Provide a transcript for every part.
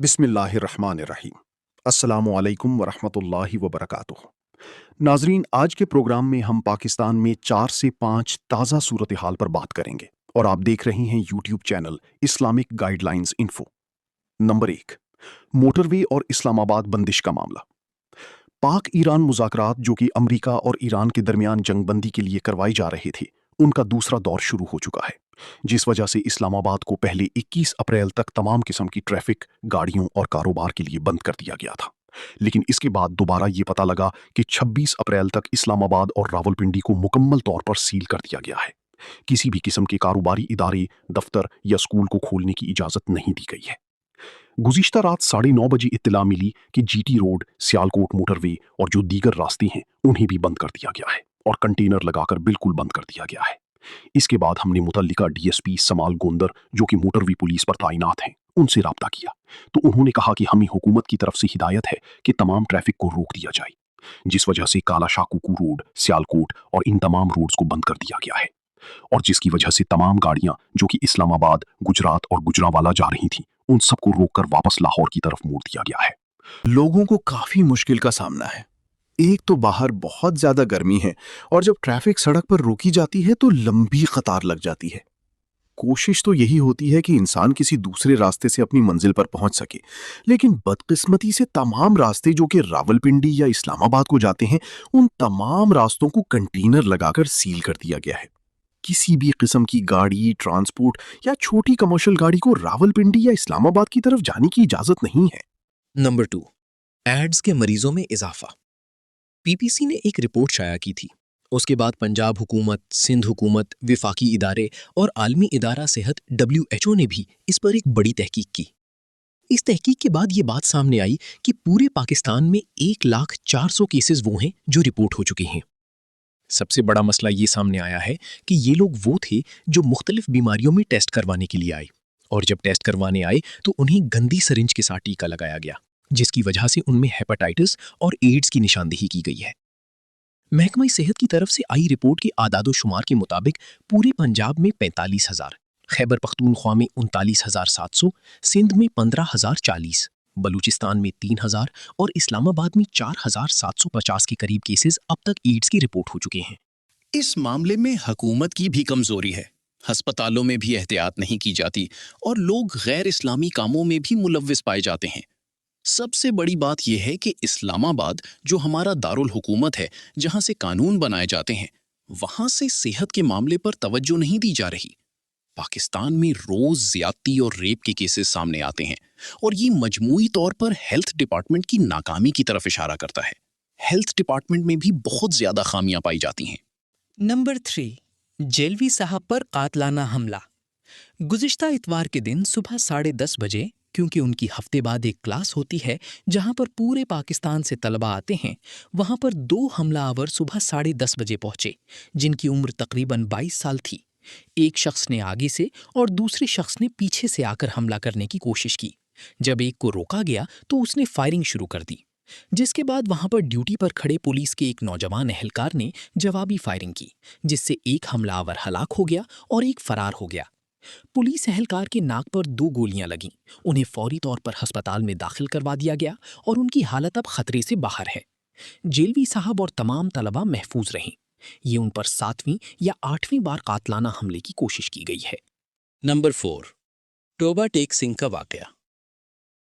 बिस्मिल्लाहिर्रहमानिर्रहीम। अस्सलामु अलैकुम वरहमतुल्लाहि वबरकातुहू। नाजरीन, आज के प्रोग्राम में हम पाकिस्तान में 4 से 5 ताज़ा सूरत हाल पर बात करेंगे और आप देख रहे हैं YouTube channel Islamic guidelines info. Number 1, motorway और इस्लामाबाद बंदिश का मामला। पाक ईरान मुज़ाकरात जो कि अमरीका और ईरान के दरमियान जंगबंदी के लिए करवाए जा रहे थे, उनका दूसरा दौर शुरू हो चुका है, जिस वजह से इस्लामाबाद को पहले 21 अप्रैल तक तमाम किस्म की ट्रैफिक, गाड़ियों और कारोबार के लिए बंद कर दिया गया था। लेकिन इसके बाद दोबारा ये पता लगा कि 26 अप्रैल तक इस्लामाबाद और रावलपिंडी को मुकम्मल तौर पर सील कर दिया गया है। किसी भी किस्म के कारोबारी इदारे, दफ्तर या स्कूल को खोलने की इजाज़त नहीं दी गई है। गुज़िश्ता रात 9:30 बजे इत्तला मिली कि जीटी रोड, सियालकोट मोटरवे और जो दीगर रास्ते हैं उन्हें भी बंद कर दिया गया है और कंटेनर लगाकर बिल्कुल बंद कर दिया गया है। इसके बाद हमने मुतल्लिका डीएसपी समाल गोंदर, जो कि मोटरवे पुलिस पर तैनात हैं, उनसे राब्ता किया तो उन्होंने कहा कि हमें हुकूमत की तरफ से हिदायत है कि तमाम ट्रैफिक को रोक दिया जाए, जिस वजह से काला शाकुकू रोड, सियालकोट और इन तमाम रोड्स को बंद कर दिया गया है और जिसकी वजह से तमाम गाड़ियां जो कि इस्लामाबाद, गुजरात और गुजरांवाला जा रही थीं, उन सबको रोककर वापस लाहौर की तरफ मोड़ दिया गया है। लोगों को काफी मुश्किल का सामना है। एक तो बाहर बहुत ज्यादा गर्मी है और जब ट्रैफिक सड़क पर रोकी जाती है तो लंबी कतार लग जाती है। कोशिश तो यही होती है कि इंसान किसी दूसरे रास्ते से अपनी मंजिल पर पहुंच सके, लेकिन बदकिस्मती से तमाम रास्ते जो कि रावलपिंडी या इस्लामाबाद को जाते हैं, उन तमाम रास्तों को कंटेनर लगाकर सील कर दिया गया है। किसी भी किस्म की गाड़ी, ट्रांसपोर्ट या छोटी कमर्शियल गाड़ी को रावलपिंडी या इस्लामाबाद की तरफ जाने की इजाजत नहीं है। नंबर 2, एड्स के मरीजों में इजाफा। पीपीसी ने एक रिपोर्ट शाया की थी। उसके बाद पंजाब हुकूमत, सिंध हुकूमत, विफाकी इदारे और आलमी इदारा सेहत WHO ने भी इस पर एक बड़ी तहकीक की। इस तहकीक के बाद ये बात सामने आई कि पूरे पाकिस्तान में 1,04,000 केसेस वो हैं जो रिपोर्ट हो चुके हैं। सबसे बड़ा मसला ये सामने आया है कि ये लोग वो थे जो मुख्तलिफ बीमारियों में टेस्ट करवाने के लिए आए, और जब टेस्ट करवाने आए तो उन्हें गंदी सरिंज के साथ टीका लगाया गया, जिसकी वजह से उनमें हेपेटाइटिस और एड्स की निशानदेही की गई है। महकमा सेहत की तरफ से आई रिपोर्ट के आदादो शुमार के मुताबिक पूरे पंजाब में 45,000, खैबर पख्तूनख्वा में 39,700, सिंध में 15,040, बलूचिस्तान में 3,000 और इस्लामाबाद में 4,750 के करीब केसेस अब तक एड्स की रिपोर्ट हो चुके हैं। इस मामले में हुकूमत की भी कमजोरी है। अस्पतालों में भी एहतियात नहीं की जाती और लोग गैर इस्लामी कामों में भी मुलव्विस पाए जाते हैं। सबसे बड़ी बात यह है कि इस्लामाबाद, जो हमारा दारुल हुकूमत है, जहां से कानून बनाए जाते हैं, वहां से सेहत के मामले पर तवज्जो नहीं दी जा रही। पाकिस्तान में रोज ज्यादती और रेप के केसेस सामने आते हैं और ये मजमूई तौर पर हेल्थ डिपार्टमेंट की नाकामी की तरफ इशारा करता है। हेल्थ डिपार्टमेंट में भी बहुत ज्यादा खामियां पाई जाती हैं। नंबर 3, जेलवी साहब पर कातलाना हमला। गुज़िश्ता इतवार के दिन सुबह 10:30 बजे, क्योंकि उनकी हफ्ते बाद एक क्लास होती है जहां पर पूरे पाकिस्तान से तलबा आते हैं, वहां पर 2 हमलावर सुबह 10:30 बजे पहुंचे, जिनकी उम्र तकरीबन 22 साल थी। एक शख्स ने आगे से और दूसरे शख्स ने पीछे से आकर हमला करने की कोशिश की। जब एक को रोका गया तो उसने फायरिंग शुरू कर दी, जिसके बाद वहां पर ड्यूटी पर खड़े पुलिस के एक नौजवान एहलकार ने जवाबी फायरिंग की, जिससे एक हमलावर हलाक हो गया और एक फरार हो गया। पुलिस एहलकार के नाक पर 2 गोलियां लगीं। उन्हें फौरी तौर पर अस्पताल में दाखिल करवा दिया गया और उनकी हालत अब खतरे से बाहर है। जेलवी साहब और तमाम तलबा महफूज रहीं। ये उन पर 7वीं या 8वीं बार कातलाना हमले की कोशिश की गई है। नंबर 4, टोबा टेक सिंह का वाकया।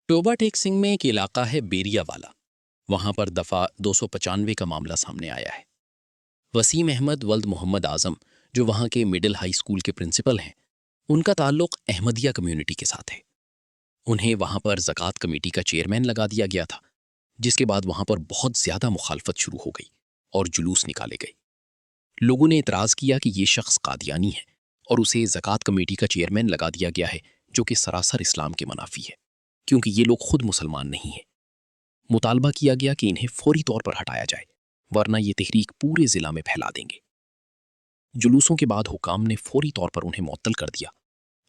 टोबा टेक सिंह में एक इलाका है बेरिया वाला। वहां पर दफा 295 का मामला सामने आया है। वसीम अहमद वल्द मोहम्मद आजम, जो वहां के मिडिल हाई स्कूल के प्रिंसिपल हैं, उनका ताल्लुक अहमदिया कम्युनिटी के साथ है। उन्हें वहां पर ज़कात कमेटी का चेयरमैन लगा दिया गया था, जिसके बाद वहां पर बहुत ज्यादा मुखालफत शुरू हो गई और जुलूस निकाले गए। लोगों ने इतराज किया कि ये शख्स कादियानी है और उसे ज़कात कमेटी का चेयरमैन लगा दिया गया है, जो कि सरासर इस्लाम के मनाफी है, क्योंकि ये लोग खुद मुसलमान नहीं हैं। मुतालबा किया गया कि इन्हें फौरी तौर पर हटाया जाए, वरना ये तहरीक पूरे जिला में फैला देंगे। जुलूसों के बाद हुकाम ने फौरी तौर पर उन्हें मुअत्तल कर दिया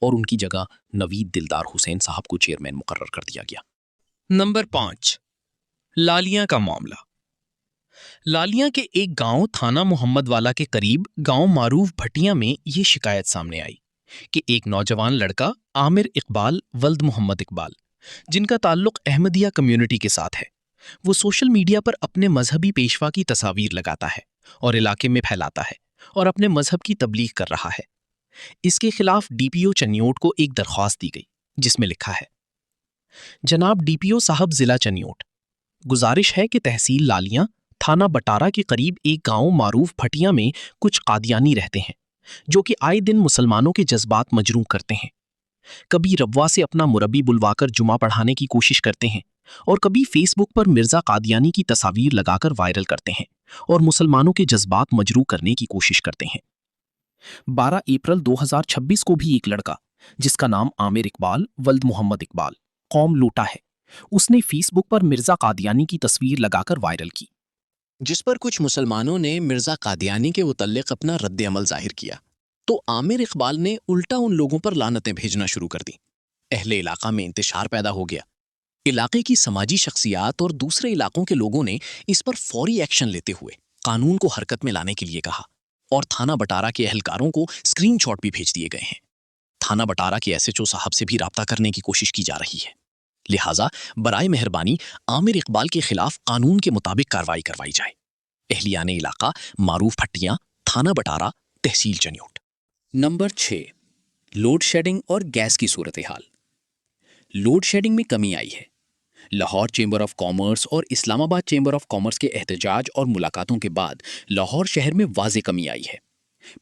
और उनकी जगह नवीद दिलदार हुसैन साहब को चेयरमैन मुकर्रर कर दिया गया। नंबर 5, लालियां का मामला। लालियां के एक गांव थाना मोहम्मद वाला के करीब गांव मारूफ भटिया में ये शिकायत सामने आई कि एक नौजवान लड़का आमिर इकबाल वल्द मोहम्मद इकबाल, जिनका ताल्लुक अहमदिया कम्युनिटी के साथ है। वो सोशल मीडिया पर अपने मजहबी पेशवा की तस्वीर लगाता है और इलाके में फैलाता है और अपने मजहब की तबलीग कर रहा है। इसके खिलाफ डीपीओ चनियोट को एक दरख्वास्त दी गई जिसमें लिखा है, जनाब डीपीओ साहब जिला चनियोट, गुजारिश है कि तहसील लालियां थाना बटारा के करीब एक गांव मारूफ फटिया में कुछ कादियानी रहते हैं जो कि आए दिन मुसलमानों के जज्बात मजरूह करते हैं। कभी रब्वा से अपना मुरब्बी बुलवाकर जुमा पढ़ाने की कोशिश करते हैं और कभी फेसबुक पर मिर्जा कादियानी की तस्वीर लगाकर वायरल करते हैं और मुसलमानों के जज्बात मजरूह करने की कोशिश करते हैं। 12 अप्रैल 2026 को भी एक लड़का जिसका नाम आमिर इकबाल वल्द मोहम्मद इकबाल कौम लूटा है, उसने फेसबुक पर मिर्जा कादियानी की तस्वीर लगाकर वायरल की, जिस पर कुछ मुसलमानों ने मिर्जा कादियानी के मुतल्लिक अपना रद्द अमल जाहिर किया। तो आमिर इकबाल ने उल्टा उन लोगों पर लानतें भेजना शुरू कर दी। अहले इलाका में इंतशार पैदा हो गया। इलाके की समाजी शख्सियात और दूसरे इलाकों के लोगों ने इस पर फौरी एक्शन लेते हुए कानून को हरकत में लाने के लिए कहा और थाना बटारा के अहलकारों को स्क्रीनशॉट भी भेज दिए गए हैं। थाना बटारा के एसएचओ साहब से भी राब्ता करने की कोशिश की जा रही है। लिहाजा बराए मेहरबानी आमिर इकबाल के खिलाफ कानून के मुताबिक कार्रवाई करवाई जाए। एहलियाने इलाका मारूफ फट्टियां, थाना बटारा, तहसील चनियोट। नंबर 6, लोड शेडिंग और गैस की सूरत हाल। लोड शेडिंग में कमी आई है। लाहौर चेंबर ऑफ कॉमर्स और इस्लामाबाद चेंबर ऑफ कॉमर्स के एहतजाज और मुलाकातों के बाद लाहौर शहर में वाज़े कमी आई है।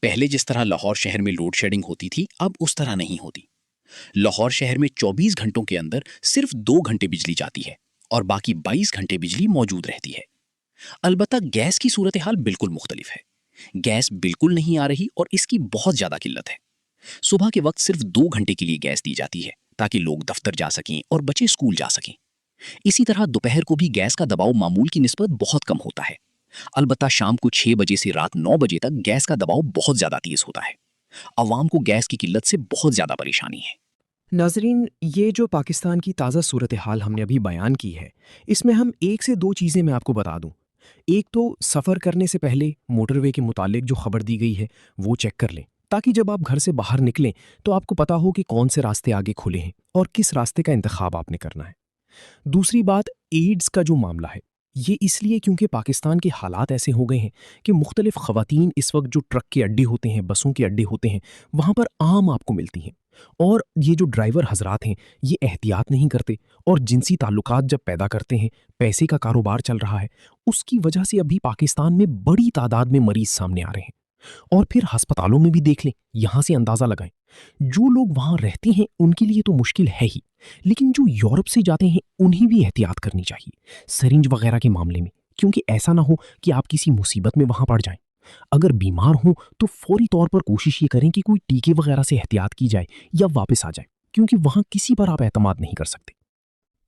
पहले जिस तरह लाहौर शहर में लोड शेडिंग होती थी, अब उस तरह नहीं होती। लाहौर शहर में 24 घंटों के अंदर सिर्फ 2 घंटे बिजली जाती है और बाकी 22 घंटे बिजली मौजूद रहती है। अलबत्ता गैस की सूरत हाल बिल्कुल मुख्तलिफ है। गैस बिल्कुल नहीं आ रही और इसकी बहुत ज़्यादा किल्लत है। सुबह के वक्त सिर्फ 2 घंटे के लिए गैस दी जाती है ताकि लोग दफ्तर जा सकें और बच्चे स्कूल जा सकें। इसी तरह दोपहर को भी गैस का दबाव मामूल की निस्बत बहुत कम होता है। अलबत्ता शाम को 6 बजे से रात 9 बजे तक गैस का दबाव बहुत ज़्यादा तेज़ होता है। अवाम को गैस की किल्लत से बहुत ज़्यादा परेशानी है। नाजरीन, ये जो पाकिस्तान की ताज़ा सूरत हाल हमने अभी बयान की है, इसमें हम 1 से 2 चीज़ें मैं आपको बता दूं। एक तो सफ़र करने से पहले मोटरवे के मुतालिक जो खबर दी गई है वो चेक कर लें, ताकि जब आप घर से बाहर निकलें तो आपको पता हो कि कौन से रास्ते आगे खुले हैं और किस रास्ते का इंतखाब आपने करना है। दूसरी बात, एड्स का जो मामला है, ये इसलिए क्योंकि पाकिस्तान के हालात ऐसे हो गए हैं कि मुख्तलिफ ख़वातीन इस वक्त जो ट्रक के अड्डे होते हैं, बसों के अड्डे होते हैं, वहाँ पर आम आपको मिलती हैं। और ये जो ड्राइवर हजरात हैं, ये एहतियात नहीं करते और जिनसी ताल्लुकात जब पैदा करते हैं, पैसे का कारोबार चल रहा है, उसकी वजह से अभी पाकिस्तान में बड़ी तादाद में मरीज सामने आ रहे हैं। और फिर अस्पतालों में भी देख लें, यहाँ से अंदाज़ा लगाएं। जो लोग वहाँ रहते हैं उनके लिए तो मुश्किल है ही, लेकिन जो यूरोप से जाते हैं उन्हें भी एहतियात करनी चाहिए सरिंज वगैरह के मामले में, क्योंकि ऐसा ना हो कि आप किसी मुसीबत में वहाँ पड़ जाएं। अगर बीमार हों तो फौरी तौर पर कोशिश ये करें कि कोई टीके वगैरह से एहतियात की जाए या वापस आ जाए, क्योंकि वहाँ किसी पर आप एतमाद नहीं कर सकते।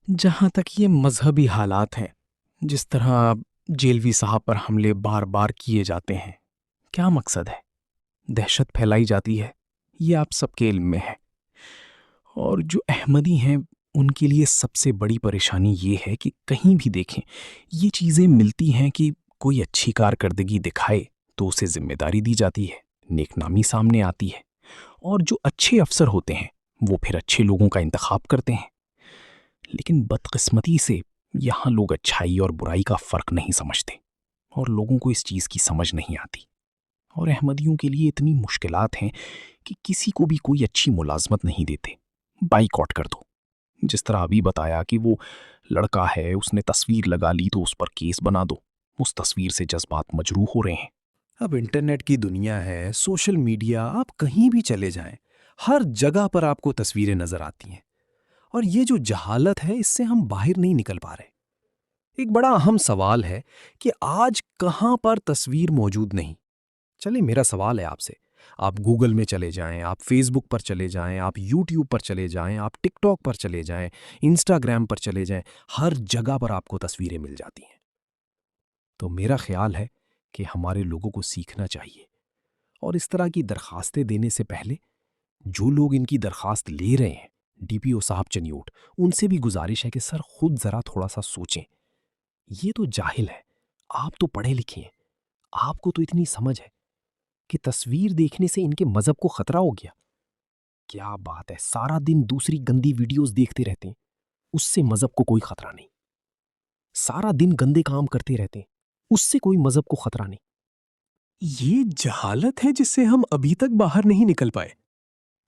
जहाँ तक ये मजहबी हालात हैं, जिस तरह जेलवी साहब पर हमले बार बार किए जाते हैं, क्या मकसद है? दहशत फैलाई जाती है, ये आप सबके इल्म में है। और जो अहमदी हैं उनके लिए सबसे बड़ी परेशानी ये है कि कहीं भी देखें ये चीज़ें मिलती हैं कि कोई अच्छी कारकर्दगी दिखाए तो उसे जिम्मेदारी दी जाती है, नेकनामी सामने आती है, और जो अच्छे अफसर होते हैं वो फिर अच्छे लोगों का इंतखाब करते हैं। लेकिन बदकिस्मती से यहाँ लोग अच्छाई और बुराई का फ़र्क नहीं समझते और लोगों को इस चीज़ की समझ नहीं आती। और अहमदियों के लिए इतनी मुश्किलात हैं कि किसी को भी कोई अच्छी मुलाजमत नहीं देते, बाइकआउट कर दो। जिस तरह अभी बताया कि वो लड़का है, उसने तस्वीर लगा ली तो उस पर केस बना दो, उस तस्वीर से जज्बात मजरूह हो रहे हैं। अब इंटरनेट की दुनिया है, सोशल मीडिया, आप कहीं भी चले जाएं, हर जगह पर आपको तस्वीरें नजर आती हैं। और ये जो जहालत है, इससे हम बाहर नहीं निकल पा रहे। एक बड़ा अहम सवाल है कि आज कहाँ पर तस्वीर मौजूद नहीं। चलिए, मेरा सवाल है आपसे, आप गूगल में चले जाएं, आप फेसबुक पर चले जाएं, आप यूट्यूब पर चले जाएं, आप टिकटॉक पर चले जाएं, इंस्टाग्राम पर चले जाएं, हर जगह पर आपको तस्वीरें मिल जाती हैं। तो मेरा ख्याल है कि हमारे लोगों को सीखना चाहिए और इस तरह की दरखास्तें देने से पहले जो लोग इनकी दरखास्त ले रहे हैं, डीपीओ साहब चनियोट, उनसे भी गुजारिश है कि सर खुद ज़रा थोड़ा सा सोचें। ये तो जाहिल है, आप तो पढ़े लिखे हैं, आपको तो इतनी समझ है कि तस्वीर देखने से इनके मज़हब को ख़तरा हो गया। क्या बात है, सारा दिन दूसरी गंदी वीडियोस देखते रहते हैं, اس سے مذہب کو کوئی خطرہ نہیں. سارا دن گندے کام کرتے رہتے ہیں, اس سے کوئی مذہب کو خطرہ نہیں. یہ جہالت ہے جس سے ہم ابھی تک باہر نہیں نکل پائے.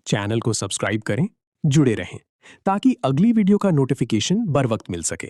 چینل کو سبسکرائب کریں, جڑے رہیں تاکہ اگلی ویڈیو کا نوٹیفیکیشن بر وقت مل سکے.